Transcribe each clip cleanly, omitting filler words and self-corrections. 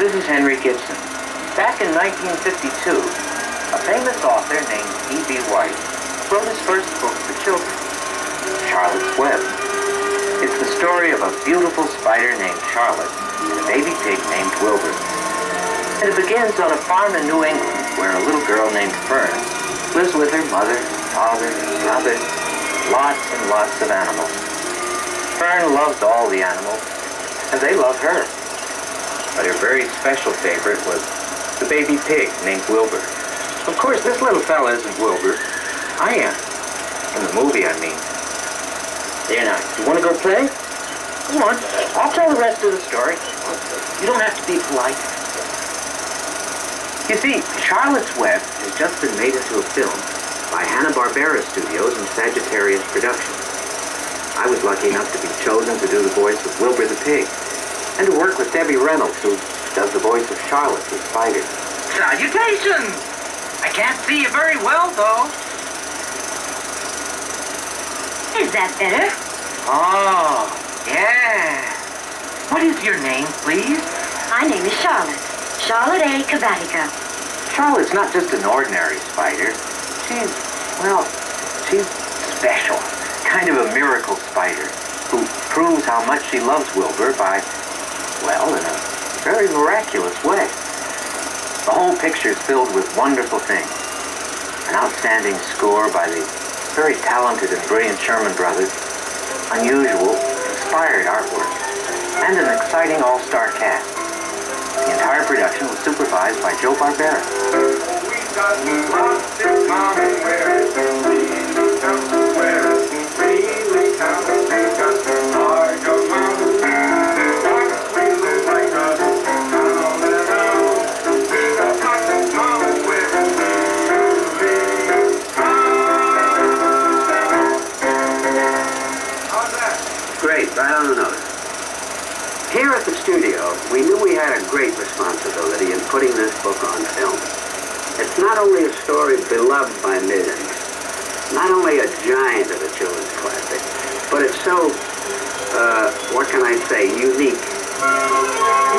This is Henry Gibson. Back in 1952, a famous author named E.B. White wrote his first book for children, Charlotte's Web. It's the story of a beautiful spider named Charlotte and a baby pig named Wilbur. And it begins on a farm in New England where a little girl named Fern lives with her mother, father, brother, lots and lots of animals. Fern loves all the animals, and they love her. But her very special favorite was the baby pig named Wilbur. Of course, this little fella isn't Wilbur. I am. In the movie, I mean. There now, you want to go play? Come on, I'll tell the rest of the story. You don't have to be polite. You see, Charlotte's Web has just been made into a film by Hanna-Barbera Studios and Sagittarius Productions. I was lucky enough to be chosen to do the voice of Wilbur the pig, and to work with Debbie Reynolds, who does the voice of Charlotte the spider. Salutations! I can't see you very well, though. Is that better? Oh, yeah. What is your name, please? My name is Charlotte. Charlotte A. Cavatica. Charlotte's not just an ordinary spider. She's special. Kind of a miracle spider who proves how much she loves Wilbur by, well, in a very miraculous way. The whole picture's filled with wonderful things. An outstanding score by the very talented and brilliant Sherman Brothers, unusual, inspired artwork, and an exciting all-star cast. The entire production was supervised by Joe Barbera. We've got lots in common where it really counts, where it really counts. We've got larger mountains, dark windows like us, down and down. We've got lots in common where it really counts. How's that? Great, right on the nose. Here at the studio, we knew we had a great responsibility in putting this book on film. It's not only a story beloved by millions, not only a giant of a children's classic, but it's so, what can I say, unique.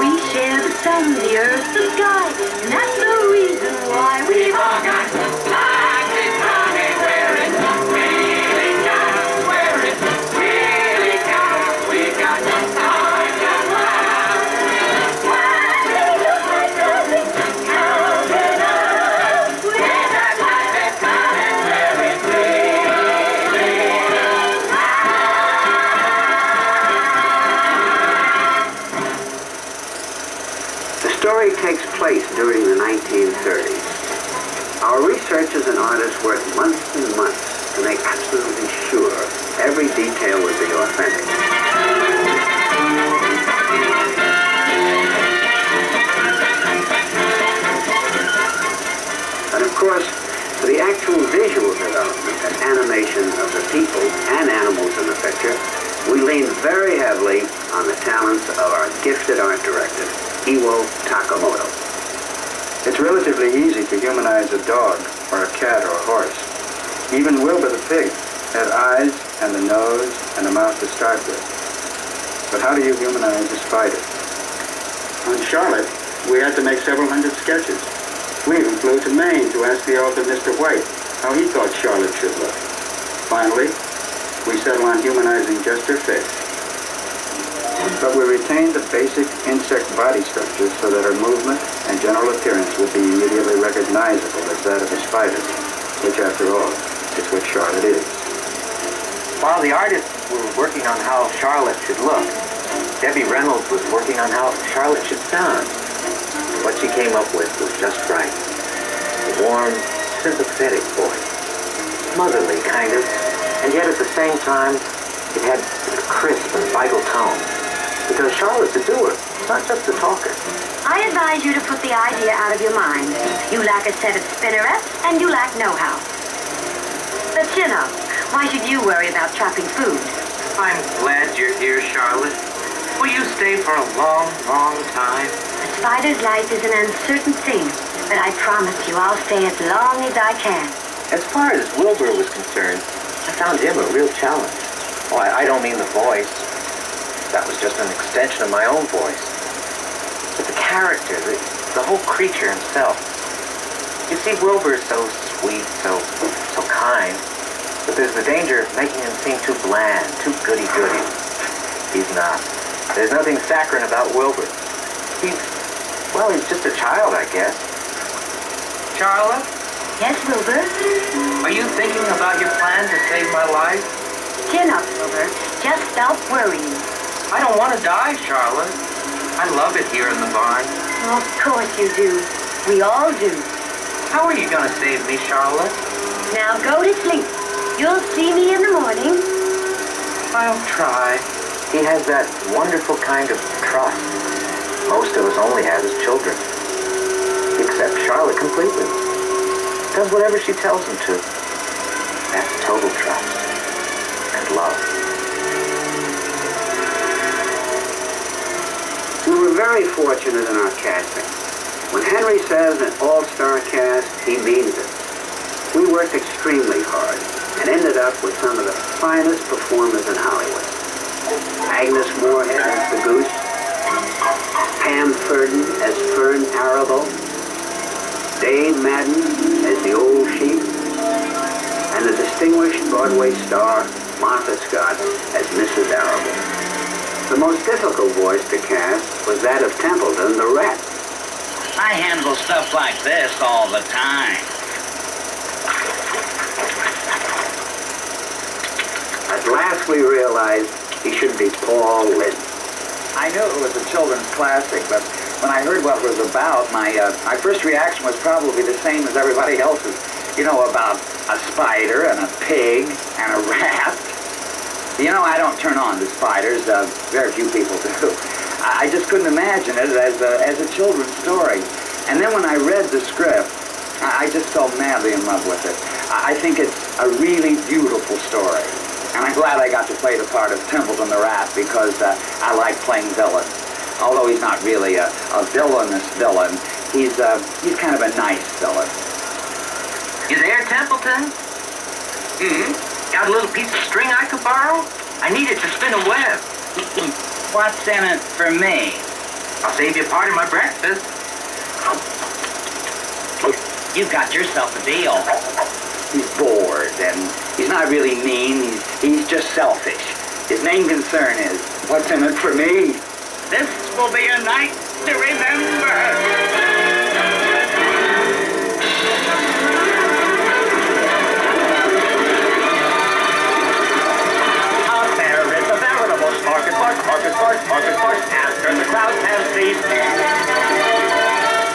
We share the sun, the earth, the sky, and that's the reason why we've all got lots in common where it really counts, where it really counts. We've got lots of The story takes place during the 1930s. Our researchers and artists worked months and months to make absolutely sure every detail would be authentic. And of course, for the actual visual development and animation of the people and animals in the picture, we leaned very heavily on the talents of our gifted art director, Iwo Takamoto. It's relatively easy to humanize a dog, or a cat, or a horse. Even Wilbur the pig had eyes and a nose and a mouth to start with. But how do you humanize a spider? On Charlotte, we had to make several hundred sketches. We even flew to Maine to ask the author, Mr. White, how he thought Charlotte should look. Finally, we settled on humanizing just her face. But we retained the basic insect body structure so that her movement and general appearance would be immediately recognizable as that of a spider, which after all is what Charlotte is. While the artists were working on how Charlotte should look, Debbie Reynolds was working on how Charlotte should sound. What she came up with was just right. A warm, sympathetic voice. Motherly, kind of, and yet at the same time, it had a crisp and vital tone. Because Charlotte's a doer, not just a talker. I advise you to put the idea out of your mind. You lack a set of spinnerets, and you lack know-how. But you know, why should you worry about chopping food? I'm glad you're here, Charlotte. Will you stay for a long, long time? A spider's life is an uncertain thing, but I promise you I'll stay as long as I can. As far as Wilbur was concerned, I found him a real challenge. Oh, I don't mean the voice. That was just an extension of my own voice. but the character, the whole creature himself. You see, Wilbur is so sweet, so kind, but there's the danger of making him seem too bland, too goody-goody. He's not. There's nothing saccharine about Wilbur. He's just a child, I guess. Charlotte, Yes, Wilbur? are you thinking about your plan to save my life? Chin up, Wilbur. Just stop worrying. I don't want to die, Charlotte. I love it here in the barn. Of course you do. We all do. How are you going to save me, Charlotte? Now go to sleep. You'll see me in the morning. I'll try. He has that wonderful kind of trust most of us only have as children. He accepts Charlotte completely. Does whatever she tells him to. That's total trust and love. We were very fortunate in our casting. When Henry says an all-star cast, he means it. We worked extremely hard and ended up with some of the finest performers in Hollywood. Agnes Moorehead as the Goose, Pam Ferdin as Fern Arable, Dave Madden as the Old Sheep, and the distinguished Broadway star Martha Scott as Mrs. Arable. The most difficult voice to cast was that of Templeton the Rat. I handle stuff like this all the time. At last we realized he should be Paul Lynde. I knew it was a children's classic, but when I heard what it was about, my first reaction was probably the same as everybody else's. You know, about a spider and a pig and a rat. You know, I don't turn on to spiders. Very few people do. I just couldn't imagine it as a children's story. And then when I read the script, I just fell madly in love with it. I think it's a really beautiful story. And I'm glad I got to play the part of Templeton the Rat because I like playing villains. Although he's not really a villainous villain, he's kind of a nice villain. You there, Templeton? Got a little piece of string I could borrow? I need it to spin a web. What's in it for me? I'll save you part of my breakfast. You got yourself a deal. He's bored, and he's not really mean. He's just selfish. His main concern is, what's in it for me? This will be a night to remember. Market, after the crowd has ceased.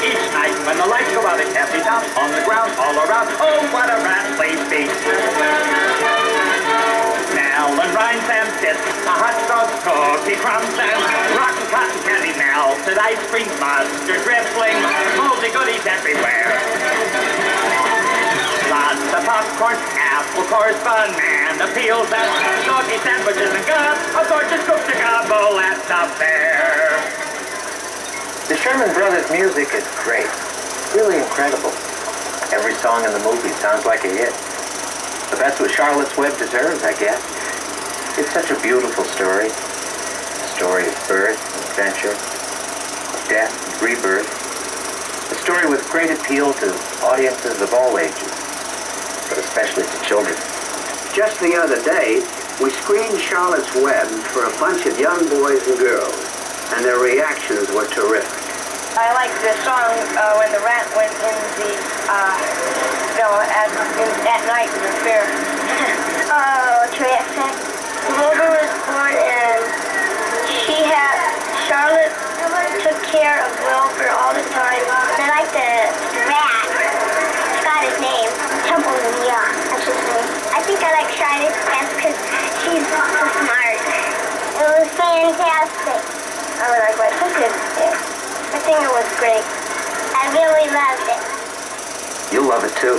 Each night when the lights go out, it can't be down on the ground, all around. Oh, what a rattling feast. Melon rinds and bits, a hot sauce, cookie crumbs, and rotten cotton candy melted ice cream, mustard dribbling, moldy goodies everywhere. Lots of popcorn, apple cores, banana peels, and soggy sandwiches and gum, a gorgeous cook to gobble at the fair. The Sherman Brothers music is great, really incredible. Every song in the movie sounds like a hit. But that's what Charlotte's Web deserves, I guess. It's such a beautiful story. A story of birth, adventure, death, and rebirth. A story with great appeal to audiences of all ages, but especially to children. Just the other day, we screened Charlotte's Web for a bunch of young boys and girls, and their reactions were terrific. I liked the song when the rat went in the, at night in the fair. Oh, terrific. Wilbur was born and Charlotte took care of Wilbur all the time. I like the rat. Got his name. Templeton, yeah, that's his name. I think I like Charlotte best because she's so smart. It was fantastic. I would like what took it. I think it was great. I really loved it. You'll love it too.